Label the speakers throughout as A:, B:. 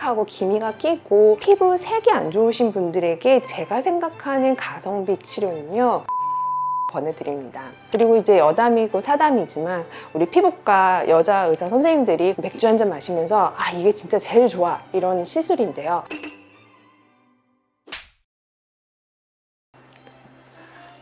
A: 칙칙하고 기미가 끼고 피부 색이 안 좋으신 분들에게 제가 생각하는 가성비 치료는요, 권해드립니다. 그리고 이제 여담이고 사담이지만 우리 피부과 여자 의사 선생님들이 맥주 한 잔 마시면서 아, 이게 진짜 제일 좋아, 이런 시술인데요.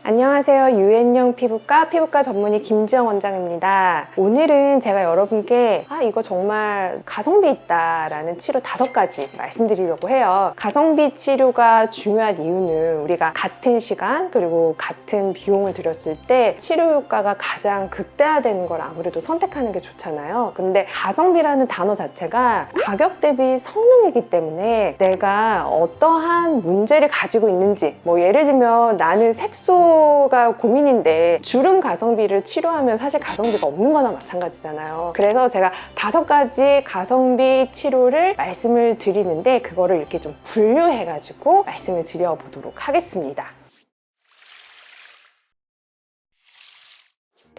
A: 안녕하세요. 유앤영 피부과 전문의 김지영 원장입니다. 오늘은 제가 여러분께 이거 정말 가성비 있다 라는 치료 5가지 말씀드리려고 해요. 가성비 치료가 중요한 이유는 우리가 같은 시간 그리고 같은 비용을 들였을 때 치료 효과가 가장 극대화되는 걸 아무래도 선택하는 게 좋잖아요. 근데 가성비라는 단어 자체가 가격 대비 성능이기 때문에 내가 어떠한 문제를 가지고 있는지, 뭐 예를 들면 나는 색소 가 고민인데 주름 가성비를 치료하면 사실 가성비가 없는 거나 마찬가지잖아요. 그래서 제가 5가지 가성비 치료를 말씀을 드리는데 그거를 이렇게 좀 분류해 가지고 말씀을 드려보도록 하겠습니다.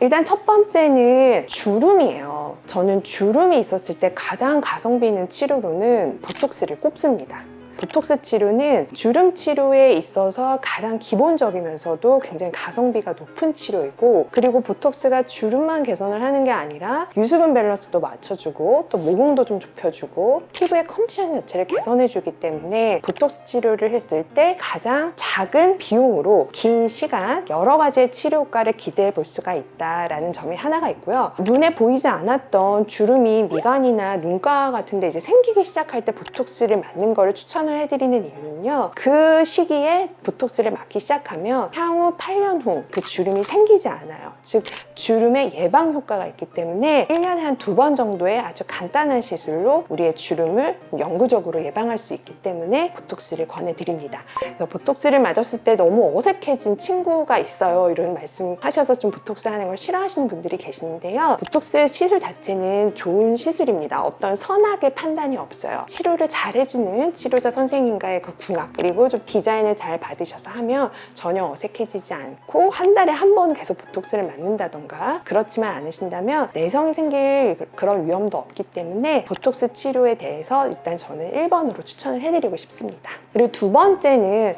A: 일단 첫 번째는 주름이에요. 저는 주름이 있었을 때 가장 가성비 있는 치료로는 보톡스를 꼽습니다. 보톡스 치료는 주름 치료에 있어서 가장 기본적이면서도 굉장히 가성비가 높은 치료이고, 그리고 보톡스가 주름만 개선을 하는 게 아니라 유수분 밸런스도 맞춰주고 또 모공도 좀 좁혀주고 피부의 컨디션 자체를 개선해주기 때문에 보톡스 치료를 했을 때 가장 작은 비용으로 긴 시간 여러 가지의 치료 효과를 기대해 볼 수가 있다라는 점이 하나가 있고요. 눈에 보이지 않았던 주름이 미간이나 눈가 같은 데 이제 생기기 시작할 때 보톡스를 맞는 거를 추천을 해드리는 이유는요, 그 시기에 보톡스를 맞기 시작하면 향후 8년 후 그 주름이 생기지 않아요. 즉 주름의 예방 효과가 있기 때문에 1년에 한 2번 정도의 아주 간단한 시술로 우리의 주름을 영구적으로 예방할 수 있기 때문에 보톡스를 권해드립니다. 그래서 보톡스를 맞았을 때 너무 어색해진 친구가 있어요, 이런 말씀 하셔서 좀 보톡스 하는 걸 싫어하시는 분들이 계시는데요, 보톡스 시술 자체는 좋은 시술입니다. 어떤 선악의 판단이 없어요. 치료를 잘 해주는 치료자 선생님과의 그 궁합, 그리고 좀 디자인을 잘 받으셔서 하면 전혀 어색해지지 않고 한 달에 한 번은 계속 보톡스를 맞는다던가, 그렇지만 않으신다면 내성이 생길 그런 위험도 없기 때문에 보톡스 치료에 대해서 일단 저는 1번으로 추천을 해드리고 싶습니다. 그리고 2번째는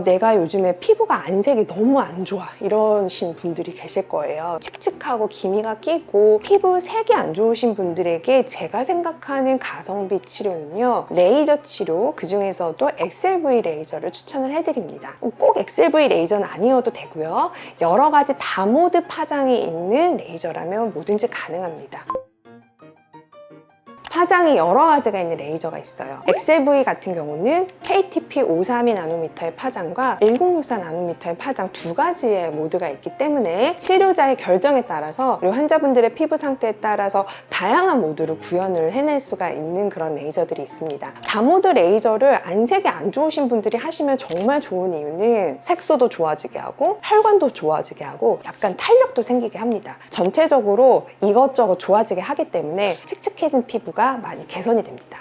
A: 내가 요즘에 피부가 안색이 너무 안 좋아, 이러신 분들이 계실 거예요. 칙칙하고 기미가 끼고 피부 색이 안 좋으신 분들에게 제가 생각하는 가성비 치료는요, 레이저 치료, 그 중에서도 XLV 레이저를 추천을 해드립니다. 꼭 XLV 레이저는 아니어도 되고요, 여러 가지 다모드 파장이 있는 레이저라면 뭐든지 가능합니다. 파장이 여러 가지가 있는 레이저가 있어요. XLV 같은 경우는 KTP 532나노미터의 파장과 1064나노미터의 파장 2가지의 모드가 있기 때문에 치료자의 결정에 따라서 그리고 환자분들의 피부 상태에 따라서 다양한 모드로 구현을 해낼 수가 있는 그런 레이저들이 있습니다. 다모드 레이저를 안색이 안 좋으신 분들이 하시면 정말 좋은 이유는 색소도 좋아지게 하고 혈관도 좋아지게 하고 약간 탄력도 생기게 합니다. 전체적으로 이것저것 좋아지게 하기 때문에 칙칙해진 피부가 많이 개선이 됩니다.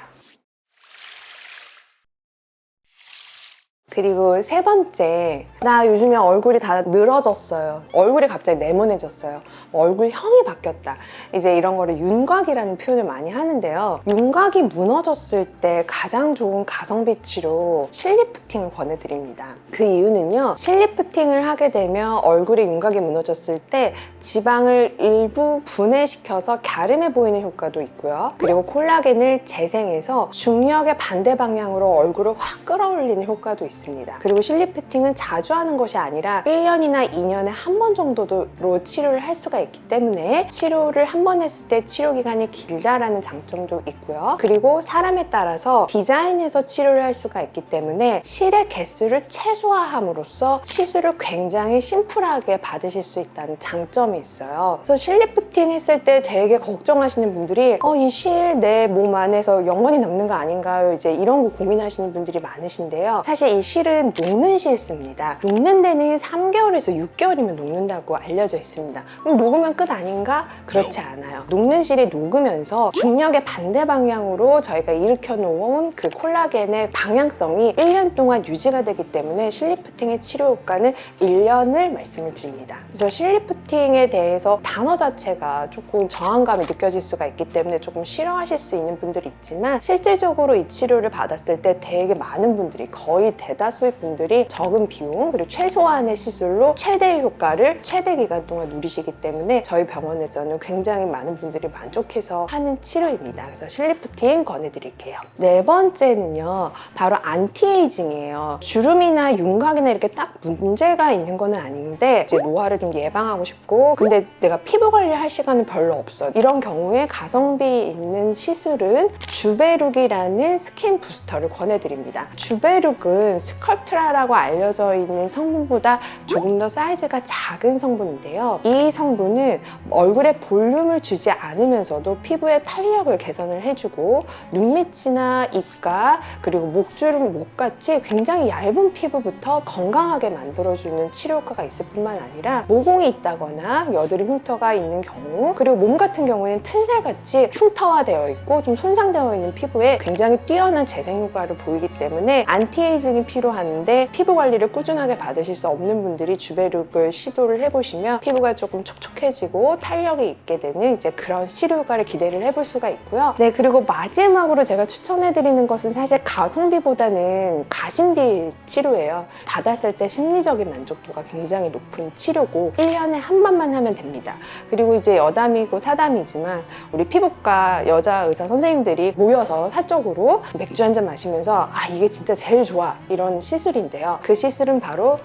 A: 그리고 3번째, 나 요즘에 얼굴이 다 늘어졌어요. 얼굴이 갑자기 네모내졌어요. 얼굴형이 바뀌었다. 이제 이런 거를 윤곽이라는 표현을 많이 하는데요. 윤곽이 무너졌을 때 가장 좋은 가성비 치료 실리프팅을 권해드립니다. 그 이유는요, 실리프팅을 하게 되면 얼굴의 윤곽이 무너졌을 때 지방을 일부 분해시켜서 갸름해 보이는 효과도 있고요. 그리고 콜라겐을 재생해서 중력의 반대 방향으로 얼굴을 확 끌어올리는 효과도 있습니다. 그리고 실리프팅은 자주 하는 것이 아니라 1년이나 2년에 한 번 정도로 치료를 할 수가 있기 때문에 치료를 한 번 했을 때 치료 기간이 길다라는 장점도 있고요. 그리고 사람에 따라서 디자인해서 치료를 할 수가 있기 때문에 실의 개수를 최소화함으로써 시술을 굉장히 심플하게 받으실 수 있다는 장점이 있어요. 그래서 실리프팅 했을 때 되게 걱정하시는 분들이 이 실 내 몸 안에서 영원히 남는 거 아닌가요? 이제 이런 거 고민하시는 분들이 많으신데요. 사실 이 실은 녹는 실 씁니다. 녹는 데는 3개월에서 6개월이면 녹는다고 알려져 있습니다. 그럼 녹으면 끝 아닌가? 그렇지 않아요. 녹는 실이 녹으면서 중력의 반대 방향으로 저희가 일으켜 놓은 그 콜라겐의 방향성이 1년 동안 유지가 되기 때문에 실리프팅의 치료 효과는 1년을 말씀을 드립니다. 그래서 실리프팅에 대해서 단어 자체가 조금 저항감이 느껴질 수가 있기 때문에 조금 싫어하실 수 있는 분들이 있지만 실질적으로 이 치료를 받았을 때 되게 많은 분들이, 거의 대다수의 분들이 적은 비용 그리고 최소한의 시술로 최대의 효과를 최대 기간 동안 누리시기 때문에 저희 병원에서는 굉장히 많은 분들이 만족해서 하는 치료입니다. 그래서 실리프팅 권해드릴게요. 네 번째는요, 바로 안티에이징이에요. 주름이나 윤곽이나 이렇게 딱 문제가 있는 거는 아닌데 이제 노화를 좀 예방하고 싶고 근데 내가 피부 관리할 시간은 별로 없어. 이런 경우에 가성비 있는 시술은 주베룩이라는 스킨 부스터를 권해드립니다. 주베룩은 스컬프트라라고 알려져 있는 성분보다 조금 더 사이즈가 작은 성분인데요. 이 성분은 얼굴에 볼륨을 주지 않으면서도 피부의 탄력을 개선을 해주고 눈밑이나 입가 그리고 목주름, 목같이 굉장히 얇은 피부부터 건강하게 만들어주는 치료 효과가 있을 뿐만 아니라 모공이 있다거나 여드름 흉터가 있는 경우 그리고 몸 같은 경우에는 튼살같이 흉터화되어 있고 좀 손상되어 있는 피부에 굉장히 뛰어난 재생 효과를 보이기 때문에 안티에이징이 필요한데 피부 관리를 꾸준하게 받으실 수 없는 분들이 주베룩을 시도를 해보시면 피부가 조금 촉촉해지고 탄력이 있게 되는 이제 그런 치료 효과를 기대를 해볼 수가 있고요. 네, 그리고 마지막으로 제가 추천해드리는 것은 사실 가성비보다는 가심비 치료예요. 받았을 때 심리적인 만족도가 굉장히 높은 치료고 1년에 한 번만 하면 됩니다. 그리고 이제 여담이고 사담이지만 우리 피부과 여자 의사 선생님들이 모여서 사적으로 맥주 한잔 마시면서 아 이게 진짜 제일 좋아 이런 시술인데요. 그 시술은 바로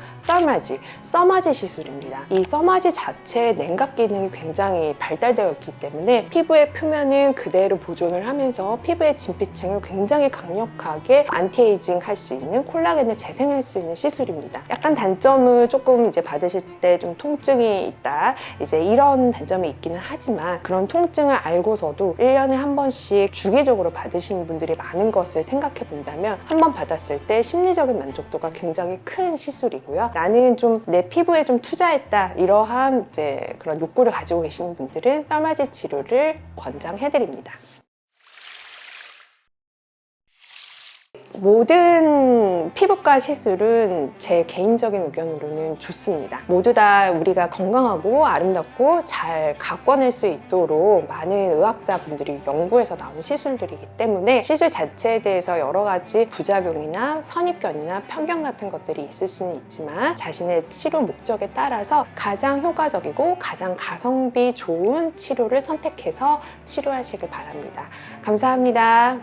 A: 써마지 시술입니다. 이 써마지 자체의 냉각 기능이 굉장히 발달되어 있기 때문에 피부의 표면은 그대로 보존을 하면서 피부의 진피층을 굉장히 강력하게 안티에이징 할 수 있는 콜라겐을 재생할 수 있는 시술입니다. 약간 단점을 조금 이제 받으실 때 좀 통증이 있다 이제 이런 단점이 있기는 하지만 그런 통증을 알고서도 1년에 한 번씩 주기적으로 받으시는 분들이 많은 것을 생각해 본다면 한 번 받았을 때 심리적인 만족도가 굉장히 큰 시술이고요. 나는 좀 내 피부에 좀 투자했다 이러한 이제 그런 욕구를 가지고 계시는 분들은 써마지 치료를 권장해드립니다. 모든 피부과 시술은 제 개인적인 의견으로는 좋습니다. 모두 다 우리가 건강하고 아름답고 잘 가꿔낼 수 있도록 많은 의학자분들이 연구해서 나온 시술들이기 때문에 시술 자체에 대해서 여러 가지 부작용이나 선입견이나 편견 같은 것들이 있을 수는 있지만 자신의 치료 목적에 따라서 가장 효과적이고 가장 가성비 좋은 치료를 선택해서 치료하시길 바랍니다. 감사합니다.